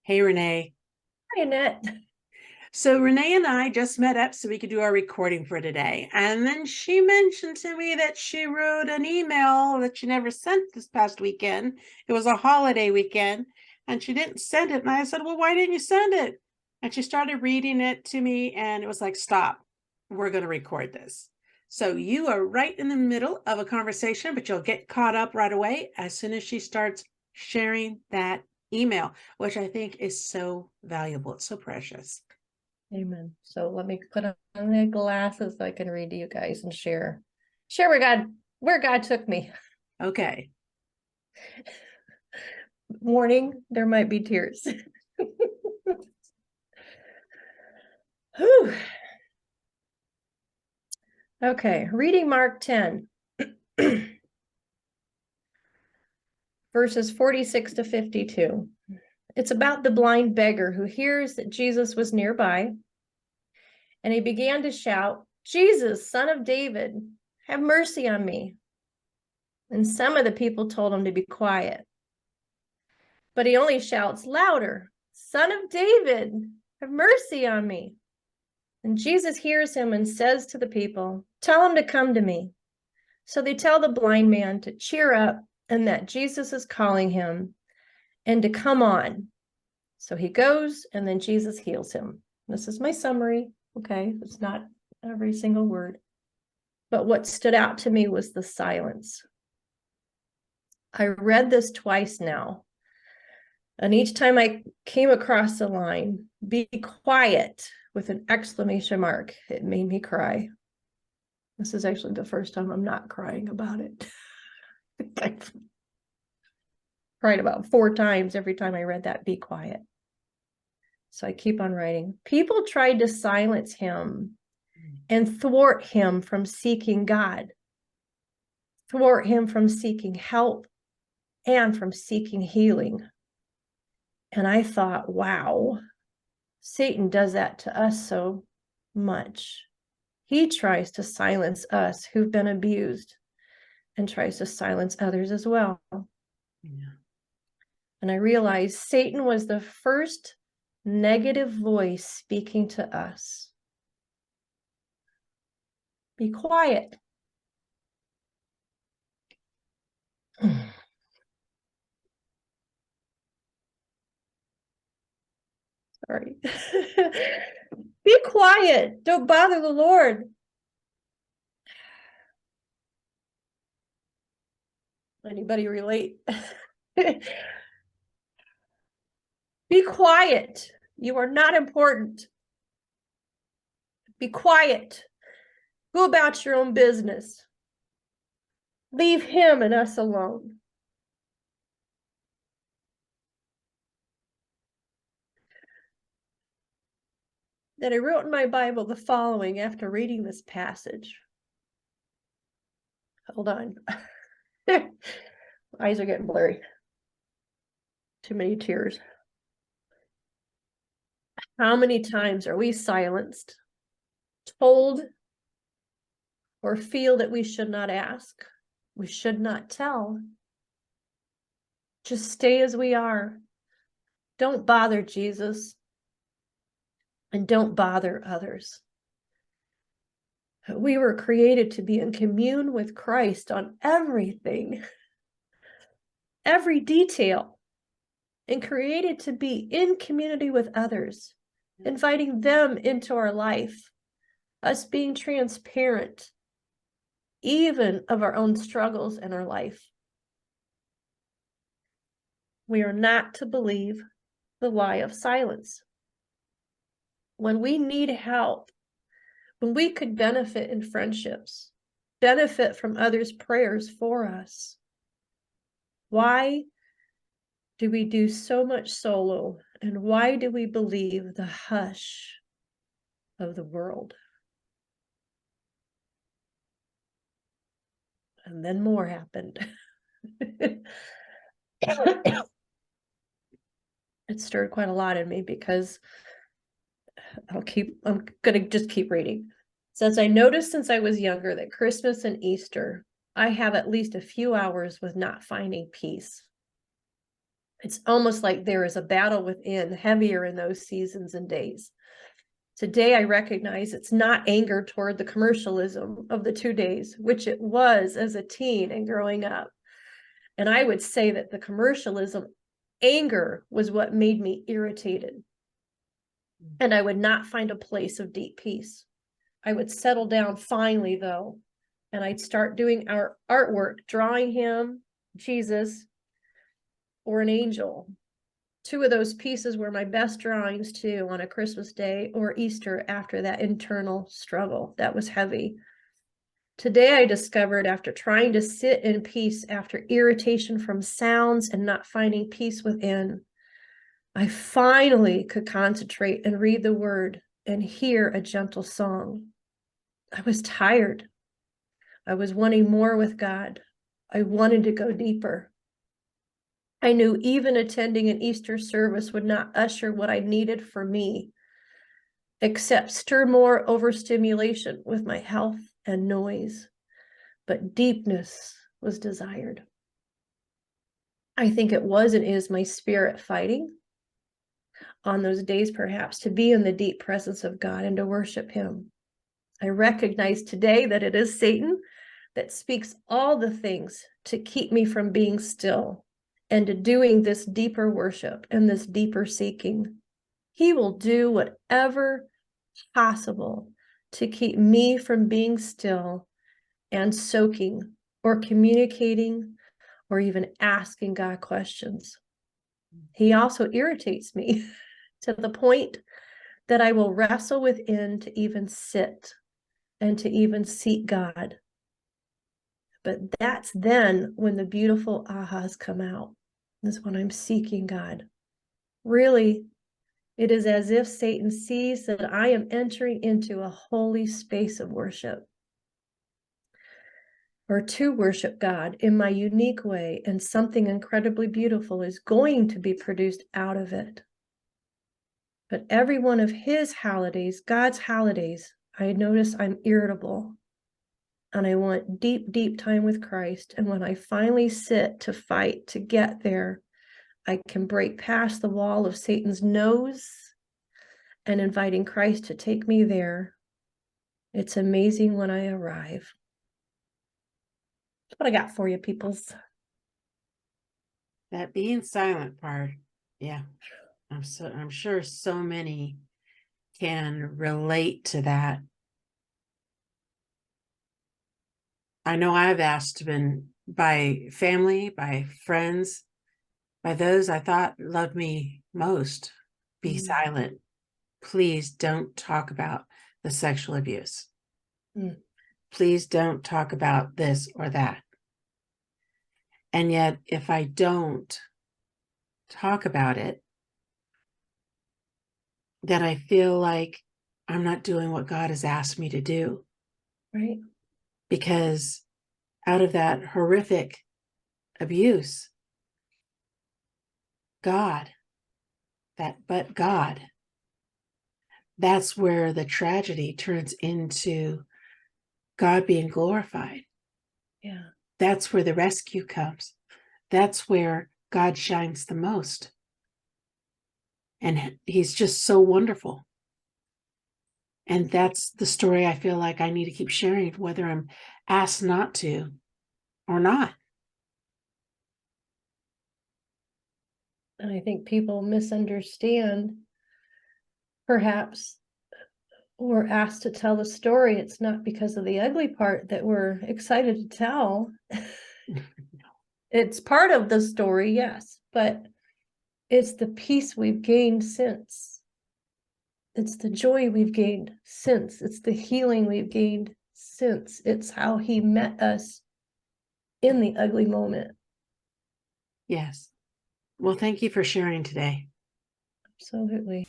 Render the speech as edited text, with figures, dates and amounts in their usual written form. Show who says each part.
Speaker 1: Hey, Renee.
Speaker 2: Hi, Annette.
Speaker 1: So Renee and I just met up so we could do our recording for today. And then she mentioned to me that she wrote an email that she never sent this past weekend. It was a holiday weekend, and she didn't send it. And I said, well, why didn't you send it? And she started reading it to me, and it was like, stop, we're going to record this. So you are right in the middle of a conversation, but you'll get caught up right away as soon as she starts sharing that email, which I think is so valuable. It's so precious.
Speaker 2: Amen. So let me put on the glasses so I can read to you guys and share where God took me.
Speaker 1: Okay.
Speaker 2: Warning, there might be tears. Whew. Okay, reading Mark 10, verses 46 to 52. It's about the blind beggar who hears that Jesus was nearby, and he began to shout, Jesus, son of David, have mercy on me. And some of the people told him to be quiet. But he only shouts louder, Son of David, have mercy on me. And Jesus hears him and says to the people, tell him to come to me. So they tell the blind man to cheer up and that Jesus is calling him and to come on. So he goes, and then Jesus heals him. This is my summary. Okay, it's not every single word. But what stood out to me was the silence. I read this twice now. And each time I came across the line, be quiet with an exclamation mark, it made me cry. This is actually the first time I'm not crying about it. I cried about 4 times every time I read that, be quiet. So I keep on writing. People tried to silence him and thwart him from seeking God, thwart him from seeking help and from seeking healing. And I thought, wow, Satan does that to us so much. He tries to silence us who've been abused and tries to silence others as well.
Speaker 1: Yeah.
Speaker 2: And I realized Satan was the first negative voice speaking to us. Be quiet. Sorry. Be quiet. Don't bother the Lord. Anybody relate? Be quiet. You are not important. Be quiet. Go about your own business. Leave him and us alone. Then I wrote in my Bible the following after reading this passage. Hold on. Eyes are getting blurry. Too many tears. How many times are we silenced, told, or feel that we should not ask, we should not tell? Just stay as we are. Don't bother Jesus, and don't bother others. We were created to be in commune with Christ on everything, every detail, and created to be in community with others, inviting them into our life, us being transparent, even of our own struggles in our life. We are not to believe the lie of silence. When we need help, when we could benefit in friendships, benefit from others' prayers for us, why do we do so much solo? And why do we believe the hush of the world? And then more happened. It stirred quite a lot in me because I'm gonna just keep reading. It says, I noticed since I was younger that Christmas and Easter, I have at least a few hours with not finding peace. It's almost like there is a battle within, heavier in those seasons and days. Today, I recognize it's not anger toward the commercialism of the 2 days, which it was as a teen and growing up. And I would say that the commercialism, anger was what made me irritated. And I would not find a place of deep peace. I would settle down finally, though, and I'd start doing our artwork, drawing him, Jesus, or an angel. 2 of those pieces were my best drawings too, on a Christmas day or Easter, after that internal struggle that was heavy. Today I discovered, after trying to sit in peace after irritation from sounds and not finding peace within, I finally could concentrate and read the word and hear a gentle song. I was tired. I was wanting more with God. I wanted to go deeper. I knew even attending an Easter service would not usher what I needed for me, except stir more overstimulation with my health and noise. But deepness was desired. I think it was and is my spirit fighting on those days, perhaps, to be in the deep presence of God and to worship him. I recognize today that it is Satan that speaks all the things to keep me from being still and to doing this deeper worship and this deeper seeking. He will do whatever possible to keep me from being still and soaking or communicating or even asking God questions. He also irritates me to the point that I will wrestle within to even sit and to even seek God. But that's then when the beautiful ahas come out. That's when I'm seeking God. Really, it is as if Satan sees that I am entering into a holy space of worship, or to worship God in my unique way, and something incredibly beautiful is going to be produced out of it. But every one of his holidays, God's holidays, I notice I'm irritable. And I want deep, deep time with Christ. And when I finally sit to fight to get there, I can break past the wall of Satan's nose and inviting Christ to take me there. It's amazing when I arrive. That's what I got for you, peoples.
Speaker 1: That being silent part, yeah. I'm sure so many can relate to that. I know I've asked by family, by friends, by those I thought loved me most, be silent. Please don't talk about the sexual abuse. Please don't talk about this or that. And yet, if I don't talk about it, then I feel like I'm not doing what God has asked me to do.
Speaker 2: Right.
Speaker 1: Because out of that horrific abuse, God, that's where the tragedy turns into God being glorified.
Speaker 2: Yeah.
Speaker 1: That's where the rescue comes. That's where God shines the most. And he's just so wonderful. And that's the story I feel like I need to keep sharing, whether I'm asked not to or not.
Speaker 2: And I think people misunderstand, perhaps, we're asked to tell the story. It's not because of the ugly part that we're excited to tell. It's part of the story, yes, but it's the peace we've gained since. It's the joy we've gained since. It's the healing we've gained since. It's how he met us in the ugly moment.
Speaker 1: Yes. Well, thank you for sharing today.
Speaker 2: Absolutely.